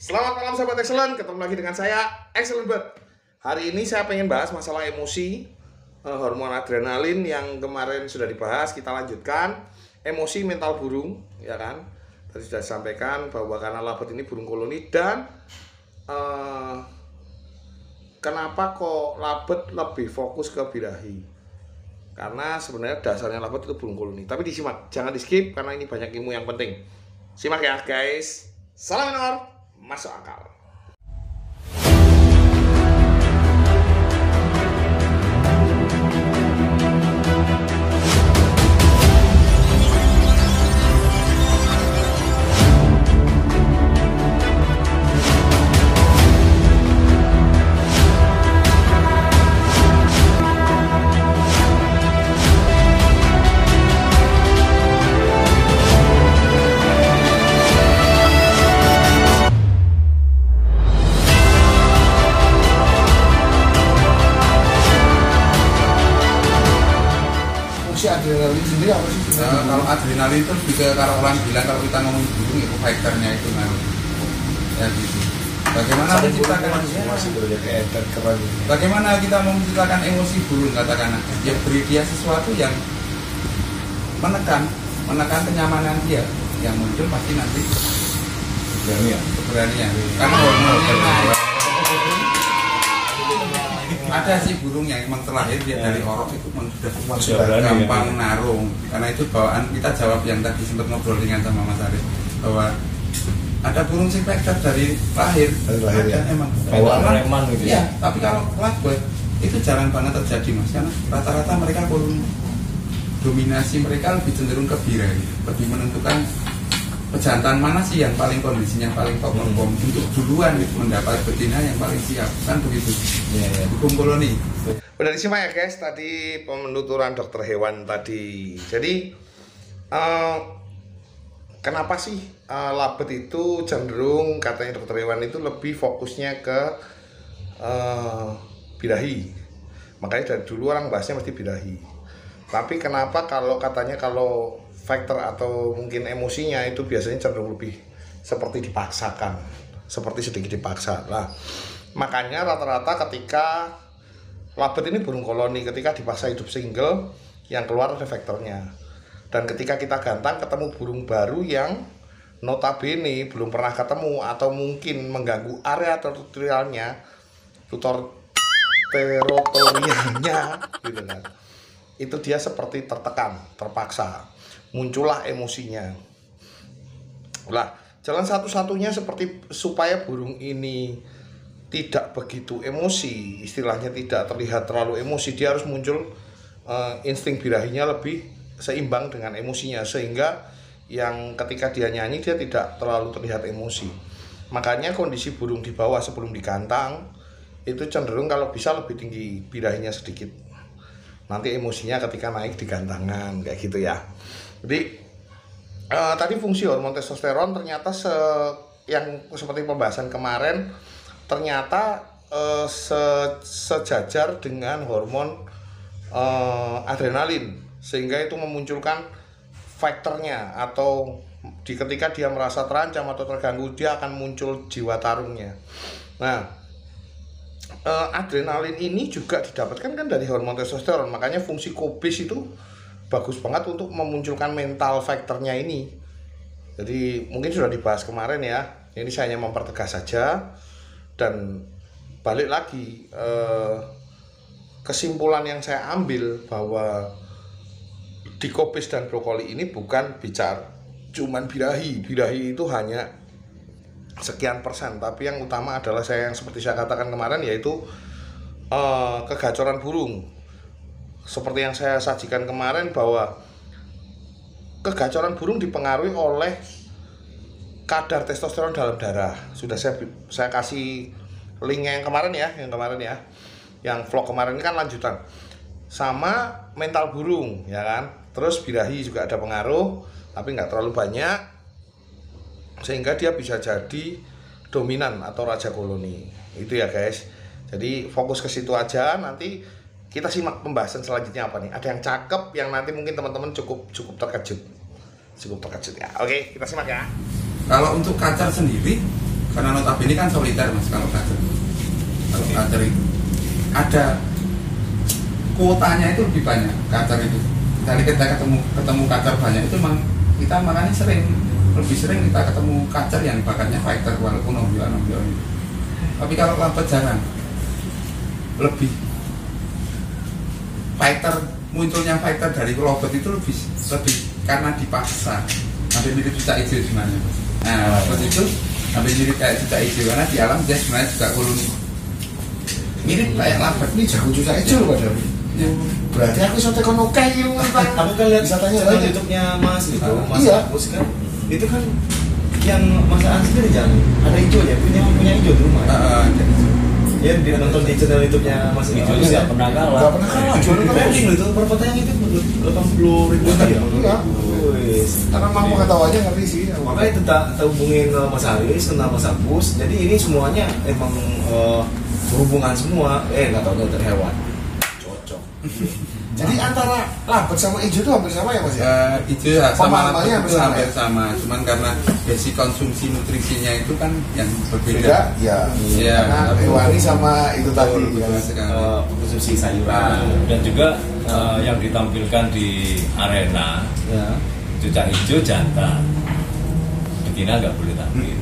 Selamat malam sahabat Excellent, ketemu lagi dengan saya Excellent Bird. Hari ini saya pengen bahas masalah emosi, hormon adrenalin yang kemarin sudah dibahas. Kita lanjutkan emosi mental burung, ya kan? Tadi sudah disampaikan bahwa karena labet ini burung koloni dan kenapa kok labet lebih fokus ke birahi? Karena sebenarnya dasarnya labet itu burung koloni. Tapi disimak, jangan di skip karena ini banyak ilmu yang penting. Simak ya guys. Salam menor, masuk akal. Adrenalin sendiri apa sih? Kalau adrenalin itu juga kalau orang bilang kalau kita ngomong burung itu fighternya itu ngaruh. Ya gitu. Bagaimana menciptakan Bagaimana kita menciptakan emosi burung katakan? Ya beri dia sesuatu yang menekan kenyamanan dia. Yang muncul pasti nanti keberanian. Karena hormonnya naik. Ada sih burung yang memang terlahir dia dari orok itu sudah gampang narung. Karena itu bawaan kita jawab yang tadi sempat ngobrol dengan sama Mas Arif bahwa ada burung sing fighter dari lahir ya. Emang bawaan reman gitu ya. Tapi kalau labet itu jarang banget terjadi Mas, karena rata-rata mereka koloni dominasi mereka lebih cenderung ke birahi, lebih menentukan pejantan mana sih yang paling kondisinya paling top untuk duluan gitu, mendapat betina yang paling siap, kan begitu. Hukum koloni. Udah disimak ya guys tadi penuturan dokter hewan tadi. Jadi kenapa sih labet itu cenderung katanya dokter hewan itu lebih fokusnya ke birahi. Makanya dari dulu orang bahasnya mesti birahi. Tapi kenapa kalau katanya kalau faktor atau mungkin emosinya itu biasanya cenderung lebih seperti dipaksakan, seperti sedikit dipaksa. Nah, makanya rata-rata ketika labet ini burung koloni, ketika dipaksa hidup single, yang keluar ada faktornya. Dan ketika kita gantang ketemu burung baru yang notabene belum pernah ketemu atau mungkin mengganggu area teritorialnya, teritorialnya, gitu kan. Itu dia seperti tertekan, terpaksa. Muncullah emosinya. Lah, jalan satu-satunya seperti supaya burung ini tidak begitu emosi, istilahnya tidak terlihat terlalu emosi, dia harus muncul insting birahinya lebih seimbang dengan emosinya, sehingga yang ketika dia nyanyi dia tidak terlalu terlihat emosi. Makanya kondisi burung di bawah sebelum digantang itu cenderung kalau bisa lebih tinggi birahinya sedikit. Nanti emosinya ketika naik di gantangan kayak gitu ya. Jadi tadi fungsi hormon testosteron ternyata yang seperti pembahasan kemarin ternyata sejajar dengan hormon adrenalin, sehingga itu memunculkan faktornya atau ketika dia merasa terancam atau terganggu dia akan muncul jiwa tarungnya. Nah, adrenalin ini juga didapatkan kan dari hormon testosteron, makanya fungsi kobis itu bagus banget untuk memunculkan mental faktornya ini. Jadi mungkin sudah dibahas kemarin ya, ini saya hanya mempertegas saja. Dan balik lagi kesimpulan yang saya ambil bahwa di kobis dan brokoli ini bukan bicara cuman birahi itu hanya sekian persen, tapi yang utama adalah yang seperti saya katakan kemarin, yaitu kegacoran burung. Seperti yang saya sajikan kemarin bahwa kegacoran burung dipengaruhi oleh kadar testosteron dalam darah. Sudah saya kasih linknya yang kemarin ya, yang vlog kemarin ini kan lanjutan. Sama mental burung ya kan. Terus birahi juga ada pengaruh, tapi nggak terlalu banyak, sehingga dia bisa jadi dominan atau raja koloni. Itu ya guys. Jadi fokus ke situ aja. Nanti kita simak pembahasan selanjutnya apa nih. Ada yang cakep yang nanti mungkin teman-teman cukup terkejut ya. Oke, kita simak ya. Kalau untuk kacar sendiri karena notabene kan soliter mas kalau kacer. Kalau kacer itu ada kuotanya itu lebih banyak kacer itu. Kali kita ketemu kacer banyak itu memang kita makanya lebih sering kita ketemu kacer yang bakatnya fighter walaupun ombyoan. Tapi kalau lambat jarang. Lebih munculnya fighter dari lobet itu lebih karena dipaksa. Hampir mirip cicak hijau sebenarnya. Nah, lobet itu hampir mirip kayak cicak hijau karena di alam dia sebenarnya juga koloni. Mirip kayak lambat. Ini jago cicak hijau loh padahal. Ya. Berarti aku iso tekan oke iki Aku kan lihat channel YouTube-nya Mas itu, Mas Iya. Agus kan. Itu kan yang Mas Agus sendiri jangan ada hijaunya, punya hijau di rumah. Ya, dia nonton di channel YouTube-nya Mas Hijau nggak pernah kalah. Nggak pernah kalah, jual terus. Trending loh itu, per fotonya itu 80.000 ya. Iya. Karena memang pengetahuannya ngerti sih. Makanya tetap hubungin Mas Haris, kenal Mas Agus. Jadi ini semuanya emang berhubungan semua. Nggak tahu dokter hewan. Cocok. Jadi antara labet sama hijau itu hampir sama ya Mas ya? Hijau ya, sama Pemahamannya labet itu hampir sama. Cuman karena basic konsumsi nutrisinya itu kan yang berbeda. Ya. Iya. Karena hewani sama itu tadi. Betul sekali. Konsumsi sayuran. Dan juga yang ditampilkan di arena Ya. cicak hijau jantan, betina nggak boleh tampil.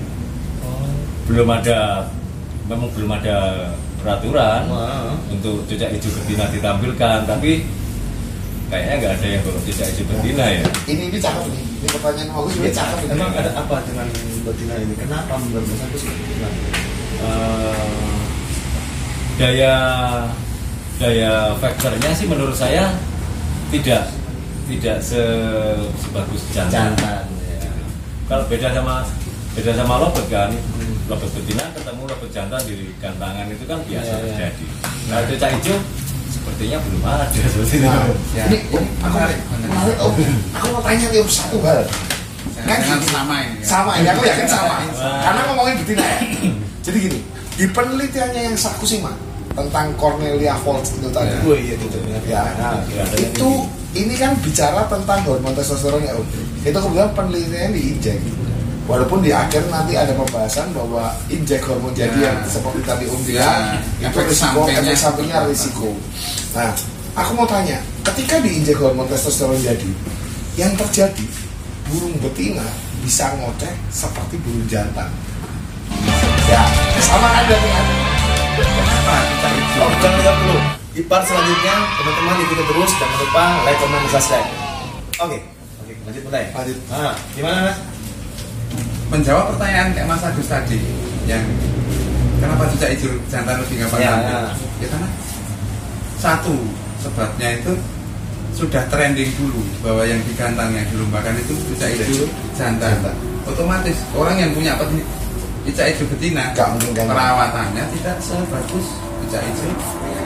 Memang belum ada peraturan untuk cicak hijau betina ditampilkan, tapi kayaknya nggak ada yang kalau cicak hijau betina ya. Ini cakep nih. Ini pertanyaan aku sebenarnya cakep. Emang ada apa dengan betina ini? Kenapa menurut Mas Agus betina? Daya faktornya sih menurut saya tidak sebagus jantan. Ya. Kalau beda sama lobet kan, lobet betina ketemu lobet jantan di gantangan itu kan biasa terjadi. Nah cicak hijau sepertinya belum ada seperti itu. Ya. Ini aku mau tanya nih satu hal. Jangan sama ini. Ya. Sama ini aku yakin sama. Karena ngomongin betina ya. Jadi gini, di penelitiannya yang aku simak tentang Cornelia Volz itu tadi. Oh iya itu. Ya, itu ini kan bicara tentang hormon testosteron ya Om. Itu kebetulan penelitiannya di injek. Walaupun di akhir nanti ada pembahasan bahwa injek hormon jadi yang seperti tadi Om bilang itu risiko, efek sampingnya risiko. Nah, aku mau tanya, ketika diinjek hormon testosteron jadi, yang terjadi burung betina bisa ngoceh seperti burung jantan. Ya, sama ada nih. Kenapa kita hijau? Oh, jangan lupa dulu. Di part selanjutnya teman-teman ikuti terus, jangan lupa like, comment, dan subscribe. Oke, lanjut mulai. Lanjut. Gimana Mas? Menjawab pertanyaan kayak Mas Agus tadi, yang kenapa cicak hijau jantan lebih gampang tampil? Ya karena satu sebabnya itu sudah trending dulu bahwa yang digantang yang dilombakan itu cicak hijau jantan. Otomatis orang yang punya cicak hijau betina, perawatannya tidak sebagus cicak hijau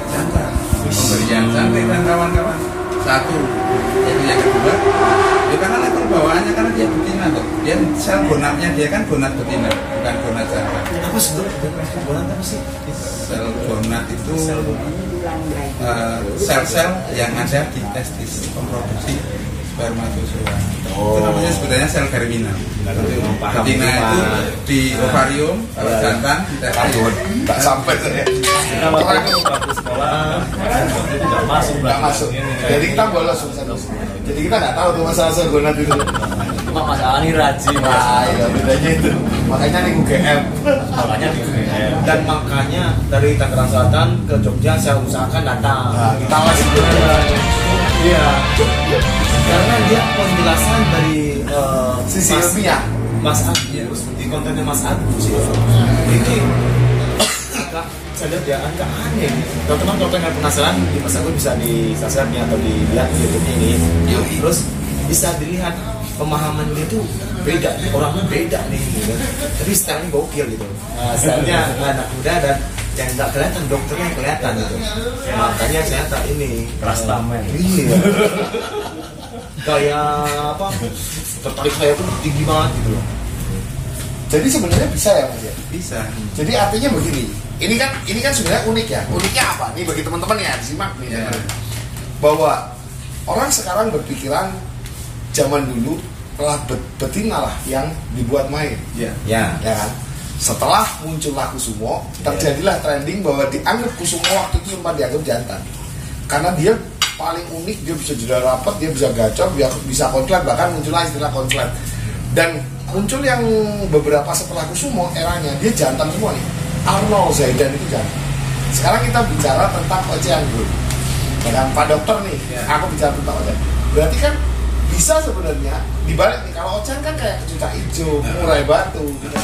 jantan. Pemberian cantik dan kawan-kawan. Satu, itu yang kedua, ya karena level bawaannya karena dia betina kok. Dia sel gonatnya dia kan gonat betina, bukan gonat jantan. Apa sebenarnya gonat apa sih? Sel gonat itu sel-sel yang ada di testis pemroduksi spermatozoa. Itu namanya sebenarnya sel germinal. Betina itu di ovarium, kalau jantan di testis. Tak sampai saya. Kita waktu itu waktu sekolah nggak masuk. Nggak masuk. Jadi kita bolos. Jadi kita nggak tahu tuh masalah sel gonat itu. Cuma masalah ini rajin. Wah, ya bedanya itu. Makanya nih UGM. Makanya di UGM. Dan makanya dari Tangerang Selatan ke Jogja saya usahakan datang. Nah, kita masih Iya. Karena dia penjelasan dari sisi ilmiah. Mas Agus di kontennya Mas Agus ya. Ini agak saya lihat ya agak aneh. Teman-teman kalau pengen penasaran di Mas Agus bisa di subscribe atau dilihat di YouTube ini. Terus bisa dilihat pemahaman dia tuh beda, orangnya beda nih gitu. Tapi stylenya gokil gitu. Stylenya anak muda dan yang nggak kelihatan, dokternya yang kelihatan gitu. Makanya saya tak ini Rastaman. Iya. Kayak apa? Tertarik saya tuh tinggi banget gitu loh. Jadi sebenarnya bisa ya Mas ya? Bisa. Jadi artinya begini. Ini kan sebenarnya unik ya. Uniknya apa? Nih bagi teman-teman ya, simak nih. Ya. Bahwa orang sekarang berpikiran zaman dulu telah betina lah yang dibuat main. Ya. Ya. Ya kan? Setelah muncullah Kusumo, terjadilah trending bahwa dianggap Kusumo waktu itu sempat dianggap jantan. Karena dia paling unik, dia bisa jeda rapat, dia bisa gacor, dia bisa konslet, bahkan muncullah istilah konslet. Dan muncul yang beberapa setelah Kusumo eranya, dia jantan semua nih. Arnold Zaidan itu jantan. Sekarang kita bicara tentang Ocean Group. Ya kan, Pak Dokter nih, aku bicara tentang Ocean. Berarti kan bisa sebenarnya dibalik nih, kalau Ocean kan kayak kecucak hijau, murai batu gitu.